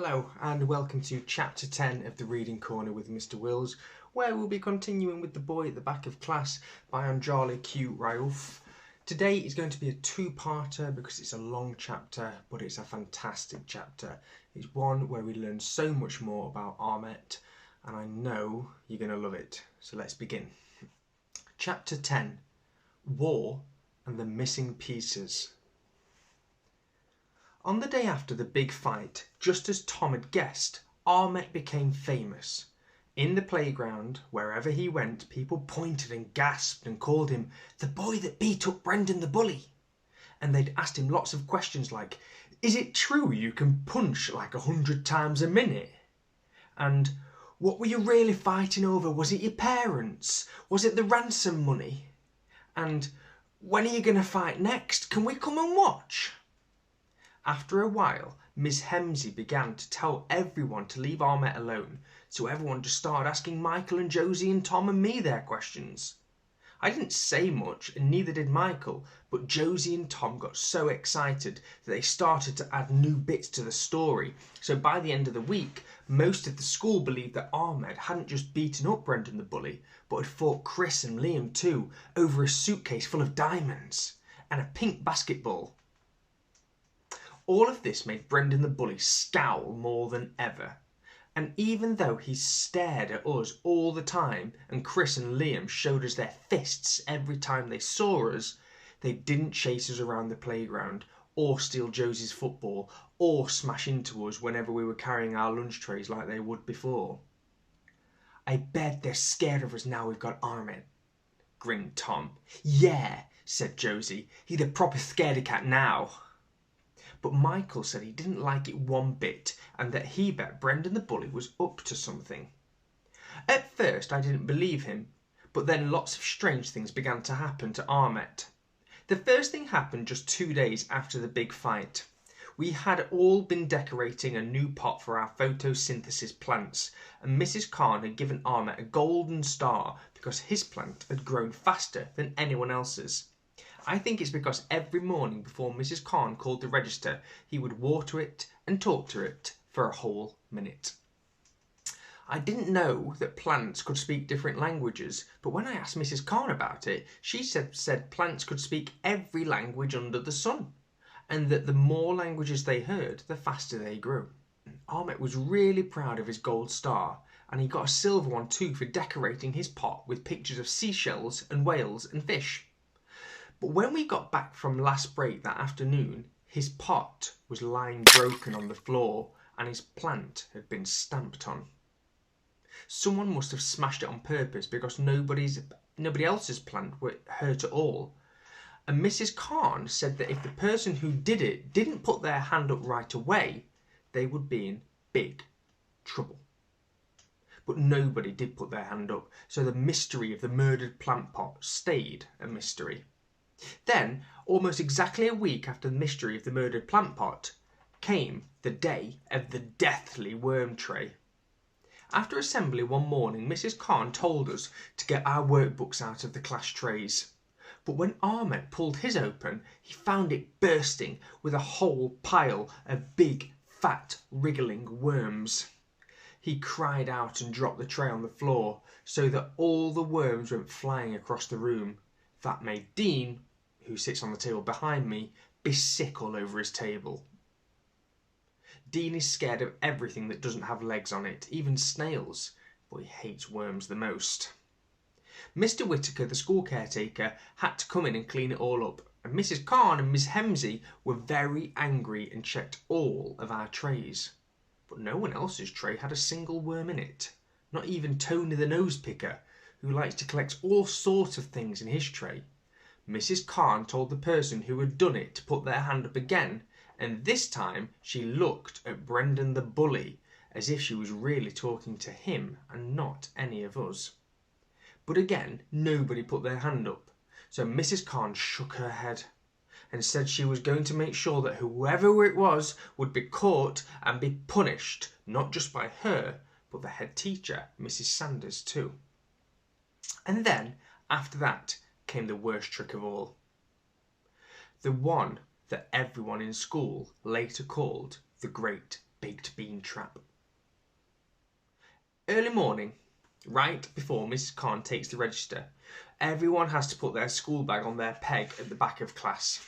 Hello and welcome to Chapter 10 of the Reading Corner with Mr. Wills, where we'll be continuing with The Boy at the Back of Class by Onjali Q. Rauf. Today is going to be a two-parter because it's a long chapter, but it's a fantastic chapter. It's one where we learn so much more about Ahmet, and I know you're going to love it. So let's begin. Chapter 10, War and the Missing Pieces. On the day after the big fight, just as Tom had guessed, Ahmet became famous. In the playground, wherever he went, people pointed and gasped and called him the boy that beat up Brendan the bully. And they'd asked him lots of questions like, is it true you can punch like 100 times a minute? And what were you really fighting over? Was it your parents? Was it the ransom money? And when are you going to fight next? Can we come and watch? After a while, Miss Hemsey began to tell everyone to leave Ahmet alone, so everyone just started asking Michael and Josie and Tom and me their questions. I didn't say much, and neither did Michael, but Josie and Tom got so excited that they started to add new bits to the story, so by the end of the week, most of the school believed that Ahmet hadn't just beaten up Brendan the bully, but had fought Chris and Liam too, over a suitcase full of diamonds and a pink basketball. All of this made Brendan the bully scowl more than ever. And even though he stared at us all the time and Chris and Liam showed us their fists every time they saw us, they didn't chase us around the playground or steal Josie's football or smash into us whenever we were carrying our lunch trays like they would before. I bet they're scared of us now we've got Ahmet, grinned Tom. Yeah, said Josie, he's a proper scaredy cat now. But Michael said he didn't like it one bit and that he bet Brendan the bully was up to something. At first I didn't believe him, but then lots of strange things began to happen to Ahmet. The first thing happened just 2 days after the big fight. We had all been decorating a new pot for our photosynthesis plants, and Mrs. Khan had given Ahmet a golden star because his plant had grown faster than anyone else's. I think it's because every morning before Mrs. Khan called the register, he would water it and talk to it for a whole minute. I didn't know that plants could speak different languages, but when I asked Mrs. Khan about it, she said plants could speak every language under the sun, and that the more languages they heard, the faster they grew. Ahmet was really proud of his gold star, and he got a silver one too for decorating his pot with pictures of seashells and whales and fish. But when we got back from last break that afternoon, his pot was lying broken on the floor and his plant had been stamped on. Someone must have smashed it on purpose because nobody else's plant were hurt at all. And Mrs. Khan said that if the person who did it didn't put their hand up right away, they would be in big trouble. But nobody did put their hand up, so the mystery of the murdered plant pot stayed a mystery. Then, almost exactly a week after the mystery of the murdered plant pot, came the day of the deathly worm tray. After assembly one morning, Mrs. Khan told us to get our workbooks out of the class trays. But when Ahmet pulled his open, he found it bursting with a whole pile of big, fat, wriggling worms. He cried out and dropped the tray on the floor so that all the worms went flying across the room. That made Dean, who sits on the table behind me, be sick all over his table. Dean is scared of everything that doesn't have legs on it, even snails, but he hates worms the most. Mr. Whittaker, the school caretaker, had to come in and clean it all up, and Mrs. Khan and Miss Hemsey were very angry and checked all of our trays. But no one else's tray had a single worm in it, not even Tony the nose picker, who likes to collect all sorts of things in his tray. Mrs. Khan told the person who had done it to put their hand up again, and this time she looked at Brendan the bully as if she was really talking to him and not any of us. But again, nobody put their hand up, so Mrs. Khan shook her head and said she was going to make sure that whoever it was would be caught and be punished, not just by her, but the head teacher, Mrs. Sanders, too. And then, after that, came the worst trick of all. The one that everyone in school later called the Great baked bean trap. Early morning, right before Mrs. Khan takes the register, everyone has to put their school bag on their peg at the back of class.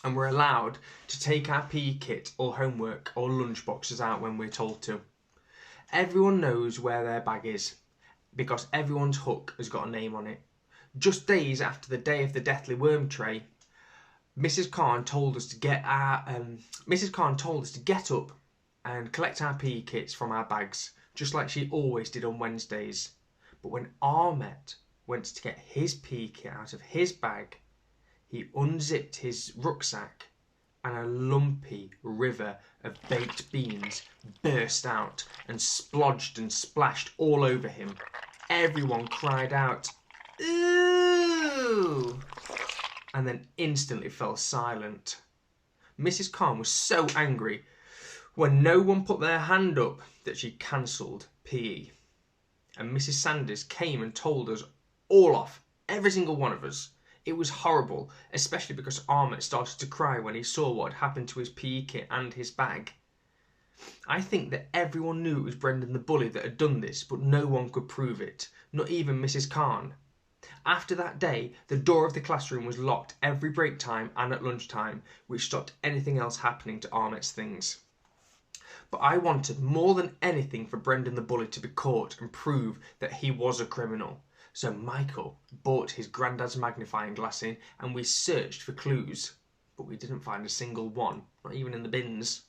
And we're allowed to take our PE kit or homework or lunch boxes out when we're told to. Everyone knows where their bag is because everyone's hook has got a name on it. Just days after the day of the deathly worm tray, Mrs. Khan told us to get up and collect our PE kits from our bags, just like she always did on Wednesdays. But when Ahmet went to get his PE kit out of his bag, he unzipped his rucksack and a lumpy river of baked beans burst out and splodged and splashed all over him. Everyone cried out, "Ooh!" and then instantly fell silent. Mrs. Khan was so angry when no one put their hand up that she cancelled PE. And Mrs. Sanders came and told us all off, every single one of us. It was horrible, especially because Ahmet started to cry when he saw what had happened to his PE kit and his bag. I think that everyone knew it was Brendan the bully that had done this, but no one could prove it, not even Mrs. Khan. After that day, the door of the classroom was locked every break time and at lunchtime, which stopped anything else happening to Ahmet's things. But I wanted more than anything for Brendan the bully to be caught and prove that he was a criminal. So Michael brought his granddad's magnifying glass in and we searched for clues, but we didn't find a single one, not even in the bins.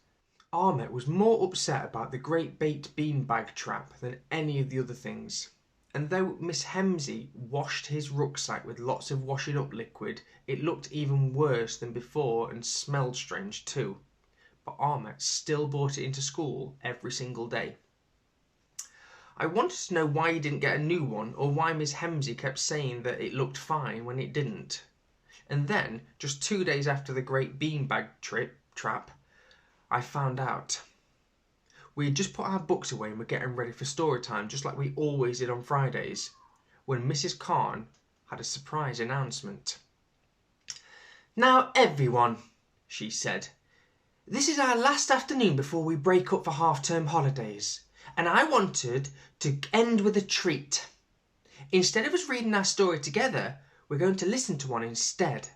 Ahmet was more upset about the great baked bean bag trap than any of the other things. And though Miss Hemsey washed his rucksack with lots of washing up liquid, it looked even worse than before and smelled strange too. But Ahmet still brought it into school every single day. I wanted to know why he didn't get a new one or why Miss Hemsey kept saying that it looked fine when it didn't. And then, just 2 days after the great beanbag trap, I found out. We had just put our books away and were getting ready for story time, just like we always did on Fridays, when Mrs. Khan had a surprise announcement. "Now everyone," she said, "this is our last afternoon before we break up for half-term holidays. And I wanted to end with a treat. Instead of us reading our story together, we're going to listen to one instead.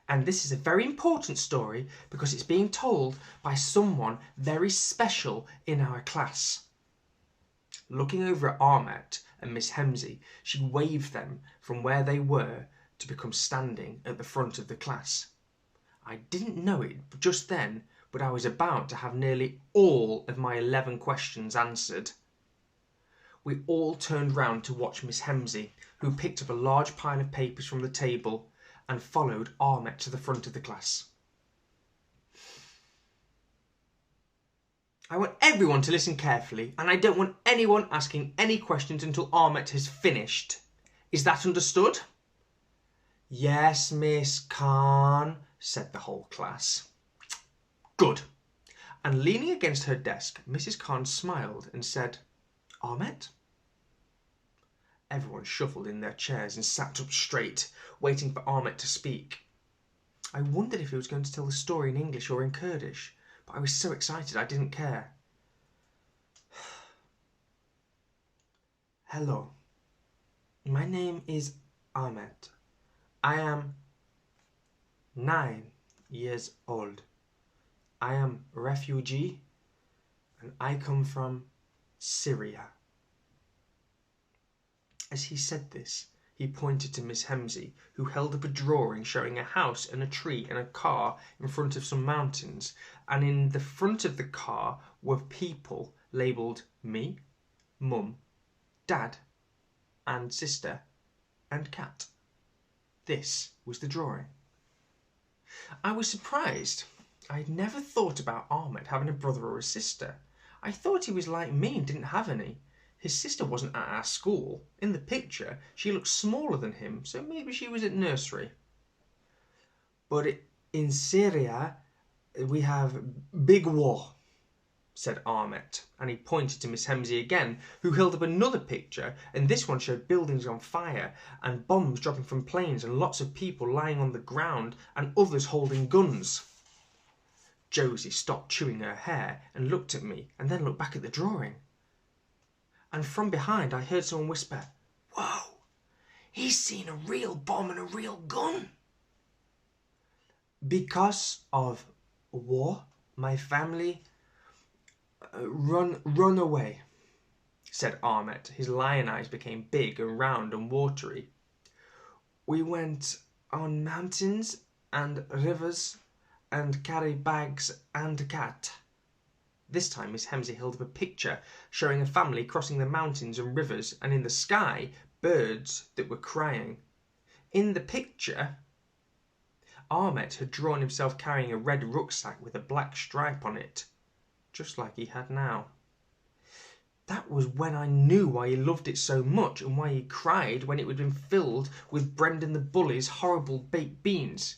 And this is a very important story because it's being told by someone very special in our class." Looking over at Ahmet and Miss Hemsey, she waved them from where they were to become standing at the front of the class. I didn't know it just then, but I was about to have nearly all of my 11 questions answered. We all turned round to watch Miss Hemsey, who picked up a large pile of papers from the table and followed Ahmet to the front of the class. "I want everyone to listen carefully, and I don't want anyone asking any questions until Ahmet has finished. Is that understood?" "Yes, Miss Khan," said the whole class. "Good." And leaning against her desk, Mrs. Khan smiled and said, "Ahmet?" Everyone shuffled in their chairs and sat up straight, waiting for Ahmet to speak. I wondered if he was going to tell the story in English or in Kurdish, but I was so excited I didn't care. "Hello. My name is Ahmet. I am 9 years old. I am a refugee and I come from Syria." As he said this, he pointed to Miss Hemsey, who held up a drawing showing a house and a tree and a car in front of some mountains, and in the front of the car were people labelled me, Mum, Dad, and Sister, and Cat. This was the drawing. I was surprised. I'd never thought about Ahmet having a brother or a sister. I thought he was like me and didn't have any. His sister wasn't at our school. In the picture, she looked smaller than him, so maybe she was at nursery. "But in Syria, we have big war," said Ahmet, and he pointed to Miss Hemsey again, who held up another picture, and this one showed buildings on fire, and bombs dropping from planes, and lots of people lying on the ground, and others holding guns. Josie stopped chewing her hair and looked at me and then looked back at the drawing. And from behind I heard someone whisper, "Whoa, he's seen a real bomb and a real gun." Because of war, my family run away, said Ahmet. His lion eyes became big and round and watery. We went on mountains and rivers and carried bags and a cat. This time Miss Hemsley held up a picture showing a family crossing the mountains and rivers, and in the sky birds that were crying. In the picture, Ahmet had drawn himself carrying a red rucksack with a black stripe on it, just like he had now. That was when I knew why he loved it so much and why he cried when it had been filled with Brendan the Bully's horrible baked beans.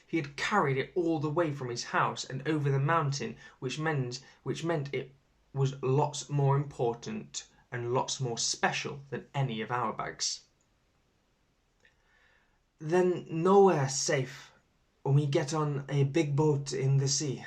He had carried it all the way from his house and over the mountain, which meant it was lots more important and lots more special than any of our bags. Then nowhere safe when we get on a big boat in the sea.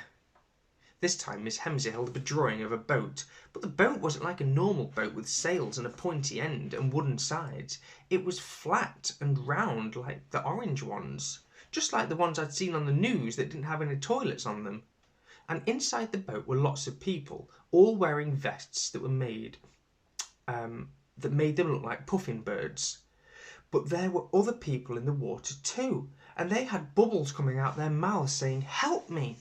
This time Miss Hemsley held up a drawing of a boat, but the boat wasn't like a normal boat with sails and a pointy end and wooden sides. It was flat and round like the orange ones, just like the ones I'd seen on the news that didn't have any toilets on them. And inside the boat were lots of people, all wearing vests that were made them look like puffin birds. But there were other people in the water too, and they had bubbles coming out their mouths saying, "Help me."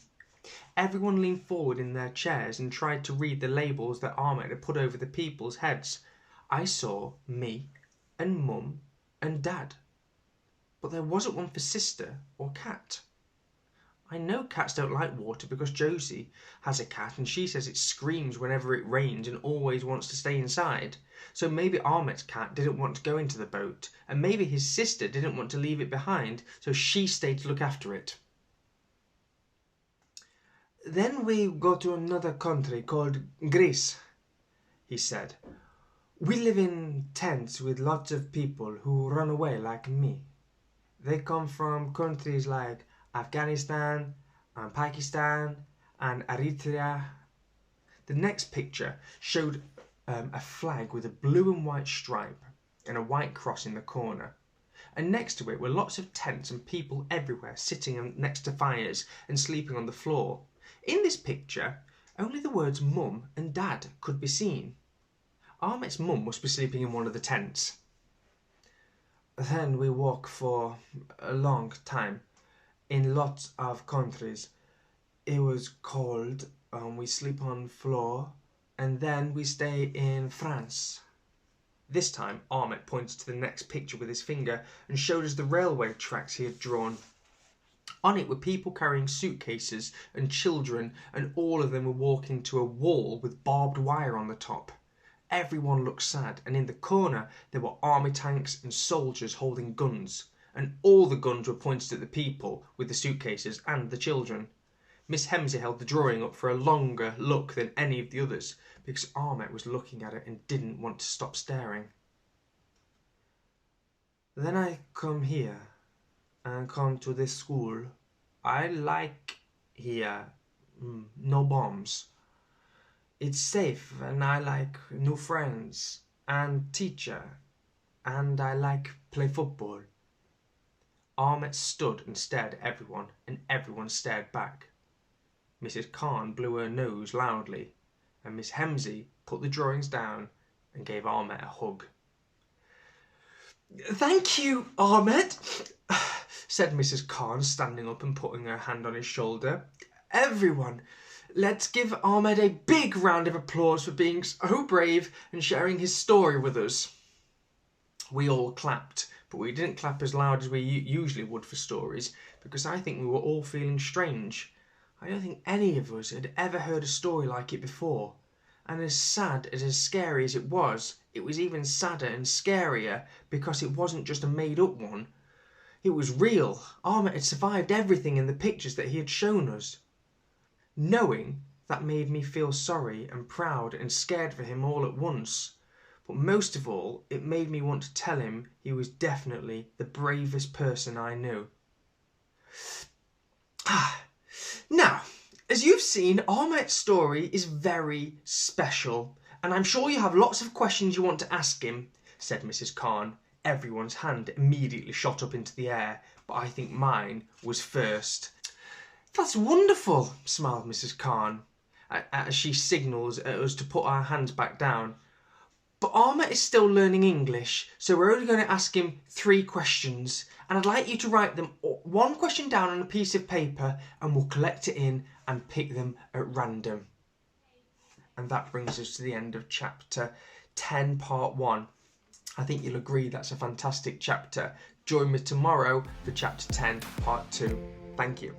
Everyone leaned forward in their chairs and tried to read the labels that Ahmet had put over the people's heads. I saw me and Mum and Dad, but there wasn't one for sister or cat. I know cats don't like water because Josie has a cat and she says it screams whenever it rains and always wants to stay inside. So maybe Ahmet's cat didn't want to go into the boat, and maybe his sister didn't want to leave it behind, so she stayed to look after it. Then we go to another country called Greece, he said. We live in tents with lots of people who run away like me. They come from countries like Afghanistan and Pakistan and Eritrea. The next picture showed a flag with a blue and white stripe and a white cross in the corner. And next to it were lots of tents and people everywhere sitting next to fires and sleeping on the floor. In this picture, only the words Mum and Dad could be seen. Ahmet's mum must be sleeping in one of the tents. Then we walk for a long time in lots of countries. It was cold, we sleep on floor, and then we stay in France. This time Ahmet pointed to the next picture with his finger and showed us the railway tracks he had drawn. On it were people carrying suitcases and children, and all of them were walking to a wall with barbed wire on the top. Everyone looked sad, and in the corner there were army tanks and soldiers holding guns, and all the guns were pointed at the people with the suitcases and the children. Miss Hemsley held the drawing up for a longer look than any of the others, because Ahmet was looking at it and didn't want to stop staring. Then I come here and come to this school. I like here. No bombs. It's safe, and I like new friends and teacher, and I like play football. Ahmet stood and stared at everyone, and everyone stared back. Mrs. Khan blew her nose loudly, and Miss Hemsley put the drawings down and gave Ahmet a hug. "Thank you, Ahmet," said Mrs. Khan, standing up and putting her hand on his shoulder. "Everyone, let's give Ahmet a big round of applause for being so brave and sharing his story with us." We all clapped, but we didn't clap as loud as we usually would for stories, because I think we were all feeling strange. I don't think any of us had ever heard a story like it before. And as sad and as scary as it was even sadder and scarier because it wasn't just a made-up one. It was real. Ahmet had survived everything in the pictures that he had shown us. Knowing that made me feel sorry and proud and scared for him all at once. But most of all, it made me want to tell him he was definitely the bravest person I knew. Now, As you've seen, Ahmet's story is very special, and I'm sure you have lots of questions you want to ask him, said Mrs. Khan. Everyone's hand immediately shot up into the air, but I think mine was first. That's wonderful, smiled Mrs. Khan, as she signals us to put our hands back down. But Ahmet is still learning English, so we're only going to ask him 3 questions, and I'd like you to write them 1 question down on a piece of paper, and we'll collect it in and pick them at random. And that brings us to the end of chapter 10, part 1. I think you'll agree that's a fantastic chapter. Join me tomorrow for chapter 10, part 2. Thank you.